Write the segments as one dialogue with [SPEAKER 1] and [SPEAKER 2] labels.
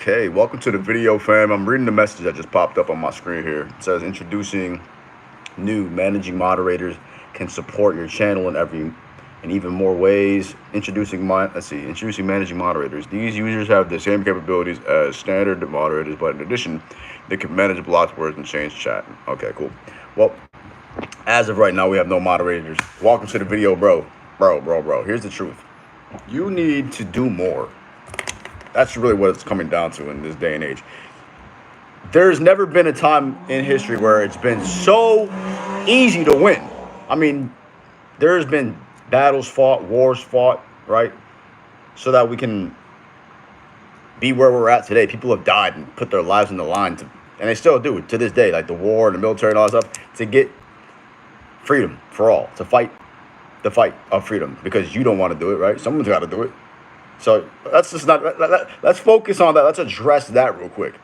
[SPEAKER 1] Okay, welcome to the video, fam. I'm reading the message that just popped up on my screen here. It says introducing new managing moderators can support your channel in even more ways. Introducing managing moderators. These users have the same capabilities as standard moderators, but in addition, they can manage blocked words and change chat. Okay, cool. Well, as of right now, we have no moderators. Welcome to the video, bro. Bro. Here's the truth. You need to do more. That's really what it's coming down to in this day and age. There's never been a time in history where it's been so easy to win. I mean, there's been battles fought, wars fought, right? So that we can be where we're at today. People have died and put their lives on the line, and they still do it to this day, like the war and the military and all that stuff, to get freedom for all, to fight the fight of freedom, because you don't want to do it, right? Someone's got to do it. So let's just not, let's focus on that. Let's address that real quick.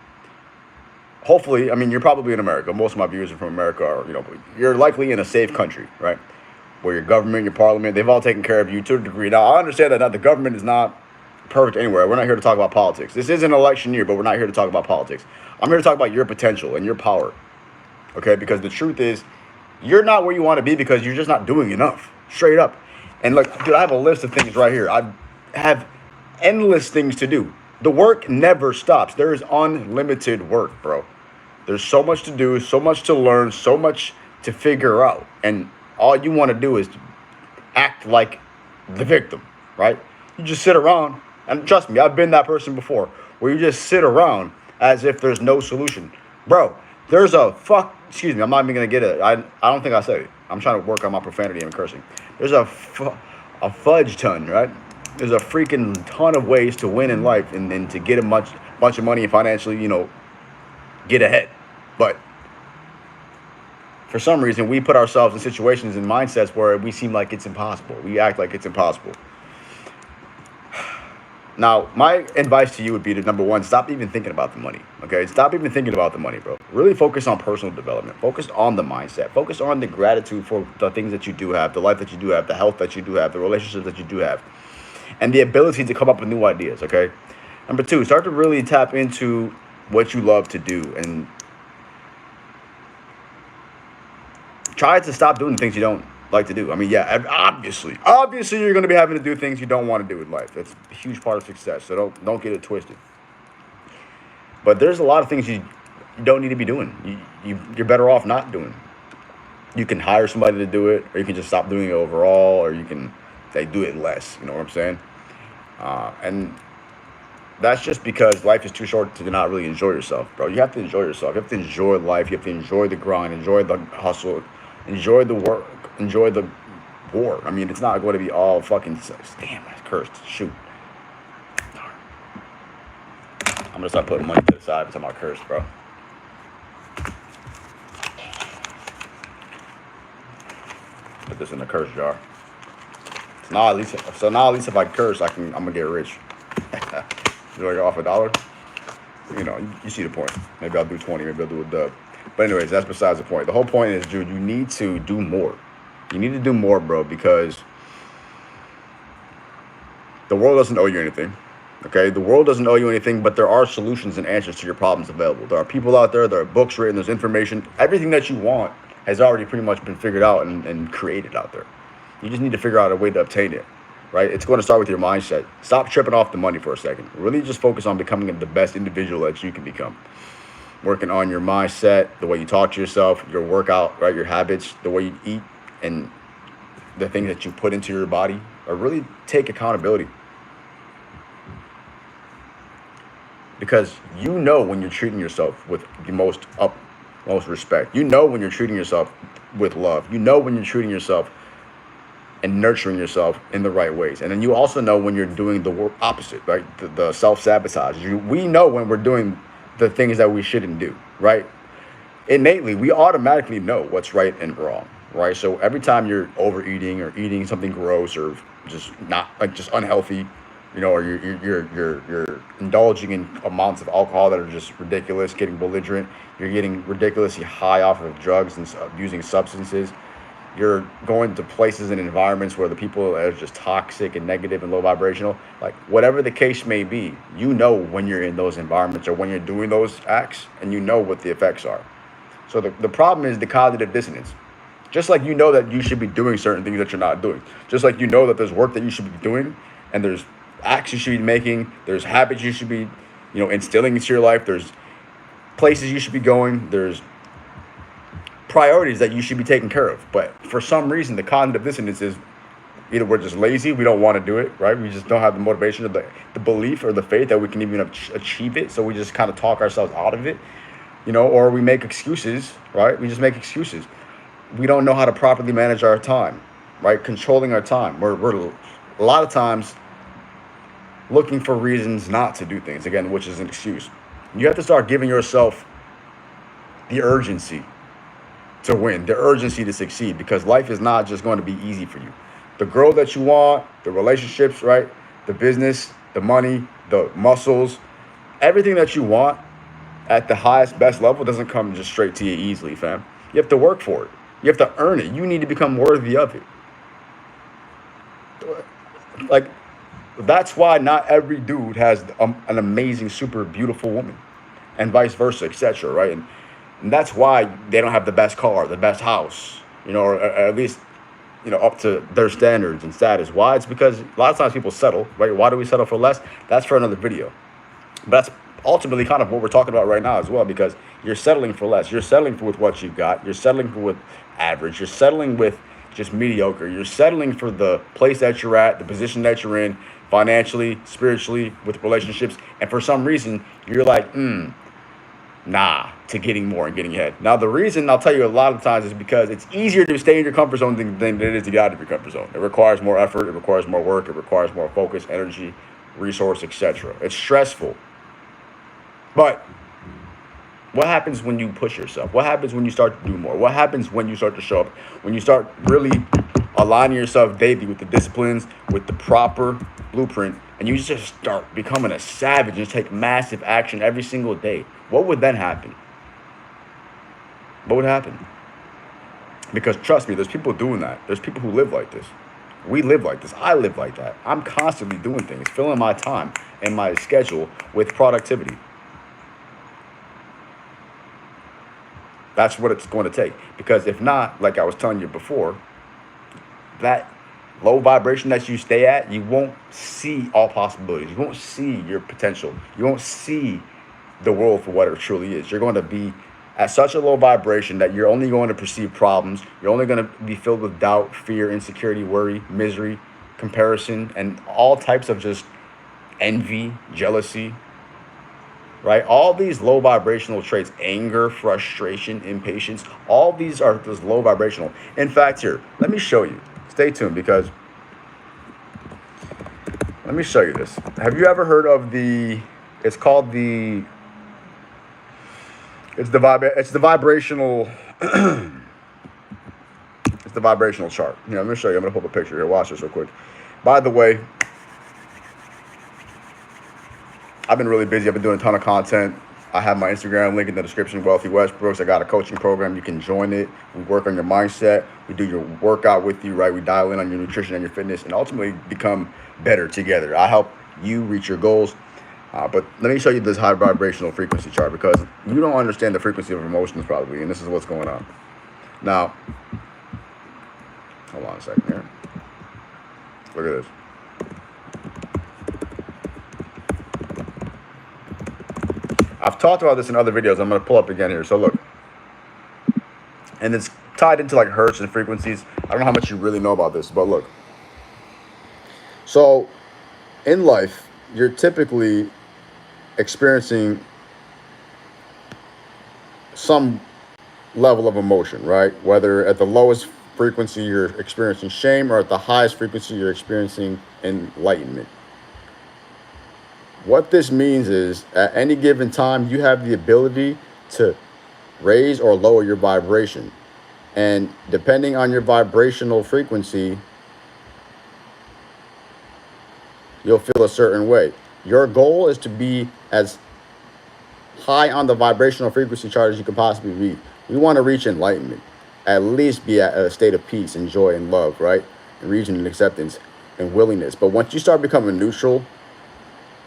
[SPEAKER 1] Hopefully, I mean, you're probably in America. Most of my viewers are from America, or, you're likely in a safe country, right? Where your government, your parliament, they've all taken care of you to a degree. Now, I understand that the government is not perfect anywhere. We're not here to talk about politics. This is an election year, but we're not here to talk about politics. I'm here to talk about your potential and your power, okay? Because the truth is, you're not where you want to be because you're just not doing enough, straight up. And look, dude, I have a list of things right here. I have endless things to do. The work never stops. There is unlimited work, bro. There's so much to do, so much to learn, so much to figure out. And all you want to do is act like the victim, right? You just sit around, and trust me, I've been that person before, where you just sit around as if there's no solution. Bro, there's excuse me, I'm not even going to get it. I don't think I said it. I'm trying to work on my profanity and cursing. There's a fudge ton, right? There's a freaking ton of ways to win in life and to get a bunch of money and financially, get ahead. But for some reason, we put ourselves in situations and mindsets where we seem like it's impossible. We act like it's impossible. Now, my advice to you would be to, number one, stop even thinking about the money, okay? Stop even thinking about the money, bro. Really focus on personal development. Focus on the mindset. Focus on the gratitude for the things that you do have, the life that you do have, the health that you do have, the relationships that you do have, and the ability to come up with new ideas, okay? Number two, start to really tap into what you love to do and try to stop doing the things you don't like to do. I mean, yeah, obviously you're going to be having to do things you don't want to do in life. That's a huge part of success, so don't get it twisted. But there's a lot of things you don't need to be doing. You're better off not doing. You can hire somebody to do it, or you can just stop doing it overall, or you can do it less. You know what I'm saying? And that's just because life is too short to not really enjoy yourself, bro. You have to enjoy yourself. You have to enjoy life. You have to enjoy the grind, enjoy the hustle, enjoy the work, enjoy the war. I mean, it's not going to be all fucking, damn, I cursed. Shoot. I'm going to start putting money to the side every time I curse, bro. Put this in the curse jar. So now at least if I curse, I'm going to get rich. You're like off $1? You see the point. Maybe I'll do 20, maybe I'll do a dub. But anyways, that's besides the point. The whole point is, dude, you need to do more. You need to do more, bro, because the world doesn't owe you anything, okay? The world doesn't owe you anything, but there are solutions and answers to your problems available. There are people out there, there are books written, there's information. Everything that you want has already pretty much been figured out and created out there. You just need to figure out a way to obtain it, right? It's going to start with your mindset. Stop tripping off the money for a second. Really just focus on becoming the best individual that you can become. Working on your mindset, the way you talk to yourself, your workout, right? Your habits, the way you eat, and the things that you put into your body, or really take accountability. Because you know when you're treating yourself with the most respect. You know when you're treating yourself with love. You know when you're treating yourself and nurturing yourself in the right ways. And then you also know when you're doing the opposite, right? The self-sabotage. We know when we're doing the things that we shouldn't do, right? Innately, we automatically know what's right and wrong, right? So every time you're overeating or eating something gross or just just unhealthy, or you're indulging in amounts of alcohol that are just ridiculous, getting belligerent, you're getting ridiculously high off of drugs and using substances, you're going to places and environments where the people are just toxic and negative and low vibrational, like whatever the case may be, you know when you're in those environments or when you're doing those acts, and you know what the effects are. So the problem is the cognitive dissonance. Just like you know that you should be doing certain things that you're not doing. Just like you know that there's work that you should be doing, and there's acts you should be making, there's habits you should be, instilling into your life, there's places you should be going, there's priorities that you should be taking care of. But for some reason, the cognitive dissonance is either we're just lazy, we don't want to do it, right? We just don't have the motivation or the belief or the faith that we can even achieve it. So we just kind of talk ourselves out of it, or we make excuses, right? We just make excuses. We don't know how to properly manage our time, right? Controlling our time. We're a lot of times looking for reasons not to do things, again, which is an excuse. You have to start giving yourself the urgency to win, the urgency to succeed, because life is not just going to be easy for you. The girl that you want, the relationships, right? The business, the money, the muscles, everything that you want at the highest, best level doesn't come just straight to you easily, fam. You have to work for it. You have to earn it. You need to become worthy of it. Like, that's why not every dude has an amazing, super beautiful woman, and vice versa, etc., right? And that's why they don't have the best car, the best house, or at least, up to their standards and status. Why? It's because a lot of times people settle, right? Why do we settle for less? That's for another video. But that's ultimately kind of what we're talking about right now as well, because you're settling for less. You're settling with what you've got. You're settling for with average. You're settling with just mediocre. You're settling for the place that you're at, the position that you're in, financially, spiritually, with relationships. And for some reason, you're like, nah, to getting more and getting ahead. Now, the reason I'll tell you a lot of times is because it's easier to stay in your comfort zone than it is to get out of your comfort zone. It requires more effort. It requires more work. It requires more focus, energy, resource, etc. It's stressful. But what happens when you push yourself? What happens when you start to do more? What happens when you start to show up? When you start really aligning yourself daily with the disciplines, with the proper blueprint, and you just start becoming a savage and take massive action every single day. What would then happen? What would happen? Because trust me, there's people doing that. There's people who live like this. We live like this. I live like that. I'm constantly doing things, filling my time and my schedule with productivity. That's what it's going to take. Because if not, like I was telling you before, that low vibration that you stay at, you won't see all possibilities. You won't see your potential. You won't see the world for what it truly is. You're going to be at such a low vibration that you're only going to perceive problems. You're only going to be filled with doubt, fear, insecurity, worry, misery, comparison, and all types of just envy, jealousy, right? All these low vibrational traits, anger, frustration, impatience, all these are just low vibrational. In fact, here, let me show you. Stay tuned, because let me show you this. Have you ever heard of it's called it's the vibrational, it's the vibrational chart. Let me show you. I'm going to pull up a picture here. Watch this real quick. By the way, I've been really busy. I've been doing a ton of content. I have my Instagram link in the description, Wealthy Westbrooks. I got a coaching program. You can join it. We work on your mindset. We do your workout with you, right? We dial in on your nutrition and your fitness and ultimately become better together. I help you reach your goals. But let me show you this high vibrational frequency chart, because you don't understand the frequency of emotions probably, and this is what's going on. Now, hold on a second here. Look at this. I've talked about this in other videos. I'm going to pull up again here. So look, and it's tied into like hertz and frequencies. I don't know how much you really know about this, but look. So in life, you're typically experiencing some level of emotion, right? Whether at the lowest frequency you're experiencing shame, or at the highest frequency you're experiencing enlightenment. What this means is at any given time, you have the ability to raise or lower your vibration. And depending on your vibrational frequency, you'll feel a certain way. Your goal is to be as high on the vibrational frequency chart as you can possibly be. We want to reach enlightenment. at least be at a state of peace and joy and love, right? And reason and acceptance and willingness. But once you start becoming neutral,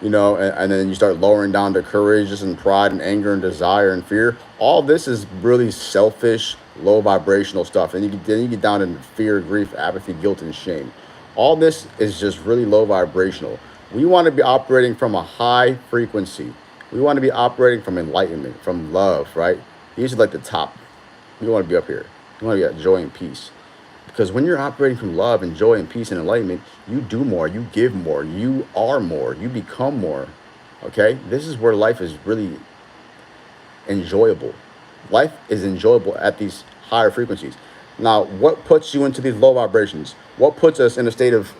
[SPEAKER 1] and then you start lowering down to courage and pride and anger and desire and fear. All this is really selfish, low vibrational stuff. And then you get down into fear, grief, apathy, guilt, and shame. All this is just really low vibrational. We want to be operating from a high frequency. We want to be operating from enlightenment, from love, right? These are like the top. We want to be up here. We want to be at joy and peace. Because when you're operating from love and joy and peace and enlightenment, you do more, you give more, you are more, you become more. Okay? This is where life is really enjoyable. Life is enjoyable at these higher frequencies. Now, what puts you into these low vibrations? What puts us in a state of...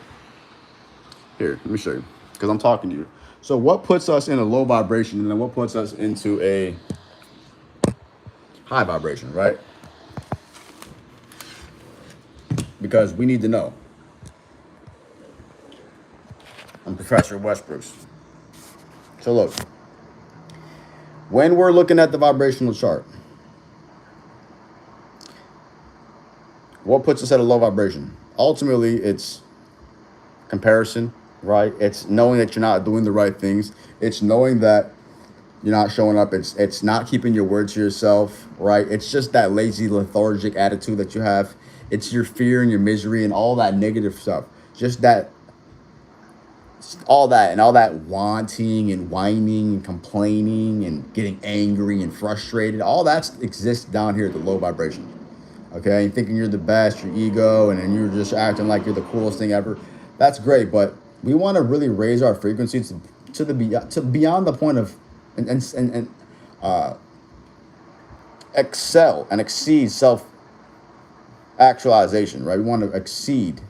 [SPEAKER 1] Here, let me show you. Because I'm talking to you. So what puts us in a low vibration and then what puts us into a high vibration, right? Because we need to know. I'm Professor Westbrooks. So look, when we're looking at the vibrational chart, what puts us at a low vibration? Ultimately, it's comparison, right? It's knowing that you're not doing the right things. It's knowing that you're not showing up. It's not keeping your word to yourself, right? It's just that lazy, lethargic attitude that you have. It's your fear and your misery and all that negative stuff. Just that, all that wanting and whining and complaining and getting angry and frustrated. All that exists down here at the low vibration. Okay, and thinking you're the best, your ego, and then you're just acting like you're the coolest thing ever. That's great, but we want to really raise our frequency to beyond the point of and excel and exceed self actualization, right? We want to exceed,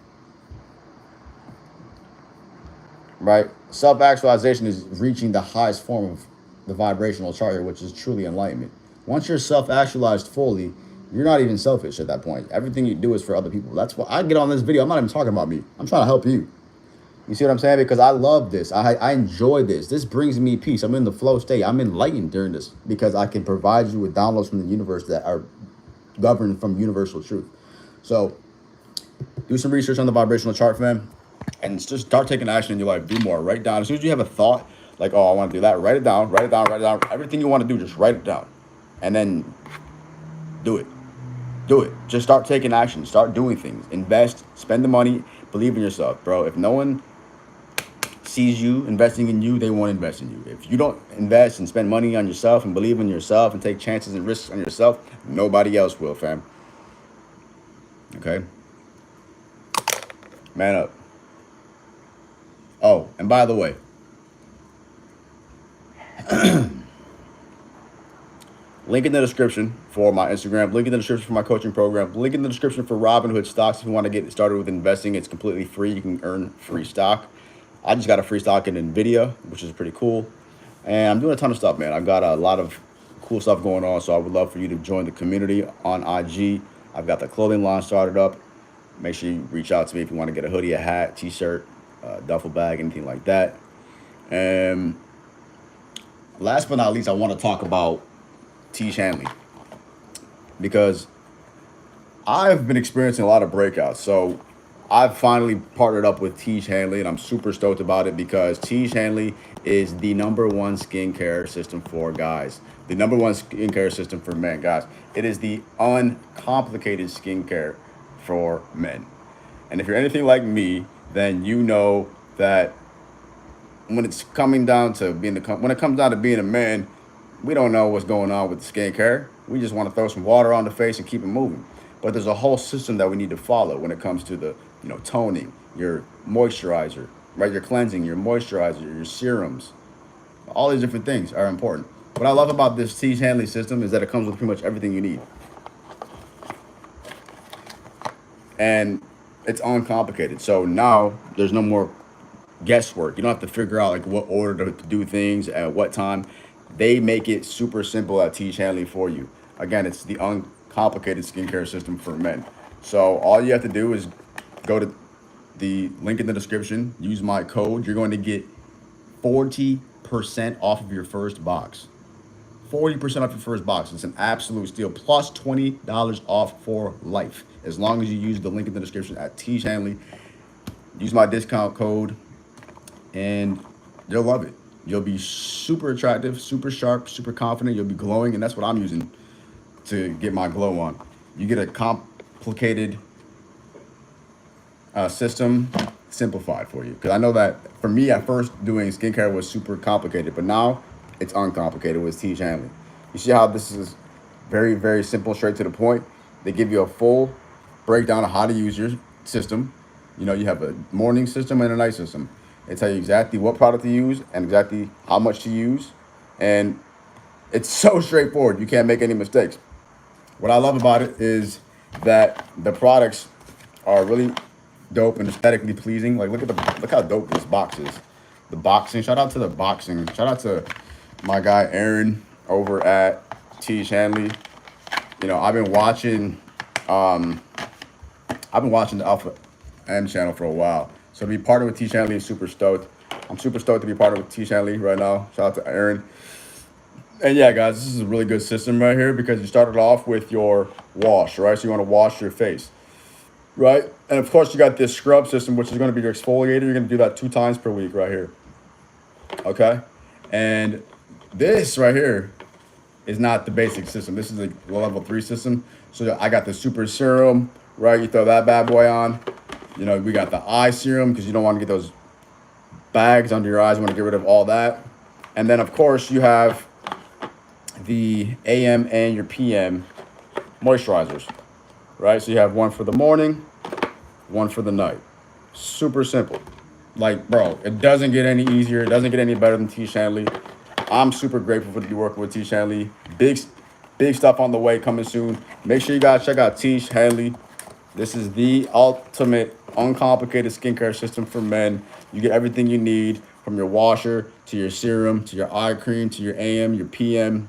[SPEAKER 1] right? Self actualization is reaching the highest form of the vibrational chart here, which is truly enlightenment. Once you're self actualized fully, you're not even selfish at that point. Everything you do is for other people. That's why I get on this video. I'm not even talking about me. I'm trying to help you. You see what I'm saying? Because I love this. I enjoy this. This brings me peace. I'm in the flow state. I'm enlightened during this because I can provide you with downloads from the universe that are governed from universal truth. So do some research on the vibrational chart, fam, and just start taking action in your life. Do more. Write down. As soon as you have a thought, like, oh, I want to do that, write it down, write it down, write it down. Everything you want to do, just write it down. And then do it. Do it. Just start taking action. Start doing things. Invest. Spend the money. Believe in yourself, bro. If no one sees you investing in you, they won't invest in you. If you don't invest and spend money on yourself and believe in yourself and take chances and risks on yourself, nobody else will, fam. Okay? Man up. Oh, and by the way, link in the description for my Instagram, link in the description for my coaching program, link in the description for Robinhood stocks. If you want to get started with investing, it's completely free. You can earn free stock. I just got a free stock in NVIDIA, which is pretty cool. And I'm doing a ton of stuff, man. I've got a lot of cool stuff going on, so I would love for you to join the community on IG. I've got the clothing line started up. Make sure you reach out to me if you want to get a hoodie, a hat, t-shirt, duffel bag, anything like that. And last but not least, I want to talk about Tiege Hanley, because I've been experiencing a lot of breakouts. So I've finally partnered up with Tiege Hanley, and I'm super stoked about it because Tiege Hanley is the #1 skincare system for guys, the #1 skincare system for men, guys. It is the uncomplicated skincare for men. And if you're anything like me, then you know that when it's coming down to when it comes down to being a man, we don't know what's going on with the skincare. We just want to throw some water on the face and keep it moving. But there's a whole system that we need to follow when it comes to the, toning, your moisturizer, right? Your cleansing, your moisturizer, your serums. All these different things are important. What I love about this Tiege Hanley system is that it comes with pretty much everything you need. And it's uncomplicated. So now there's no more guesswork. You don't have to figure out like what order to do things at what time. They make it super simple at Tiege Hanley for you. Again, it's the uncomplicated skincare system for men. So all you have to do is go to the link in the description, use my code. You're going to get 40% off of your first box. 40% off your first box. It's an absolute steal. Plus $20 off for life. As long as you use the link in the description at Tiege Hanley. Use my discount code and you'll love it. You'll be super attractive, super sharp, super confident. You'll be glowing, and that's what I'm using to get my glow on. You get a complicated system simplified for you. Because I know that for me at first doing skincare was super complicated, but now it's uncomplicated with Tiege Hanley. You see how this is very, very simple, straight to the point. They give you a full breakdown of how to use your system. You know, you have a morning system and a night system. They tell you exactly what product to use and exactly how much to use. And it's so straightforward. You can't make any mistakes. What I love about it is that the products are really dope and aesthetically pleasing. Like look how dope this box is. The boxing, shout out to the boxing. Shout out to my guy Aaron over at Tiege Hanley. You know, I've been watching the Alpha M channel for a while. So to be partnered with Tiege Hanley is super stoked. I'm super stoked to be partnered with Tiege Hanley right now. Shout out to Aaron. And yeah, guys, this is a really good system right here because you started off with your wash, right? So you want to wash your face, right? And of course, you got this scrub system, which is going to be your exfoliator. You're going to do that 2 times per week right here. Okay? And this right here is not the basic system. This is a level 3 system. So I got the super serum, right? You throw that bad boy on. You know, we got the eye serum because you don't want to get those bags under your eyes. You want to get rid of all that. And then, of course, you have the AM and your PM moisturizers, right? So you have one for the morning, one for the night. Super simple. Like, bro, it doesn't get any easier. It doesn't get any better than Tiege Hanley. I'm super grateful to be working with Tiege Hanley. Big stuff on the way coming soon. Make sure you guys check out Tiege Hanley. This is the ultimate uncomplicated skincare system for men. You get everything you need from your washer to your serum to your eye cream to your AM, your PM.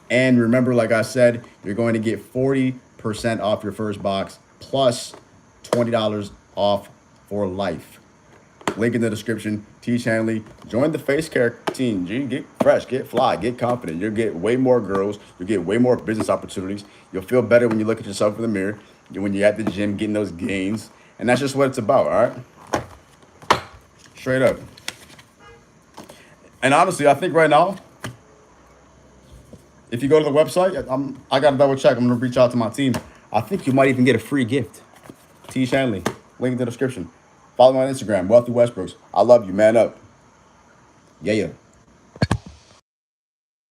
[SPEAKER 1] And remember, like I said, you're going to get 40% off your first box plus $20 off for life. Link in the description. Tiege Hanley. Join the face care team. G, get fresh, get fly, get confident. You'll get way more girls. You'll get way more business opportunities. You'll feel better when you look at yourself in the mirror. When you're at the gym getting those gains. And that's just what it's about, all right? Straight up. And honestly, I think right now, if you go to the website, I got to double check. I'm going to reach out to my team. I think you might even get a free gift. Tiege Hanley. Link in the description. Follow me on Instagram, Wealthy Westbrooks. I love you. Man up. Yeah.